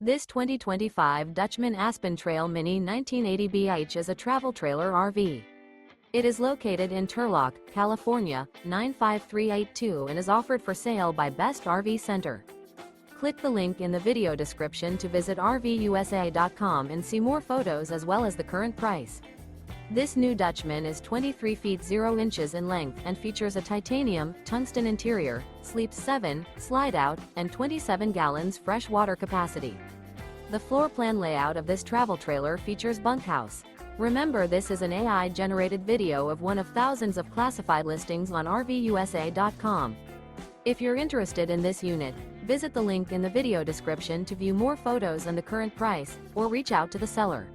This 2025 Dutchmen Aspen Trail Mini 1980BH is a travel trailer RV. It is located in Turlock, California, 95382 and is offered for sale by Best RV Center. Click the link in the video description to visit RVUSA.com and see more photos as well as the current price. This new Dutchmen is 23 feet 0 inches in length and features a titanium, tungsten interior, sleeps 7, slide-out, and 27 gallons fresh water capacity. The floor plan layout of this travel trailer features Bunkhouse. Remember, this is an AI-generated video of one of thousands of classified listings on RVUSA.com. If you're interested in this unit, visit the link in the video description to view more photos and the current price, or reach out to the seller.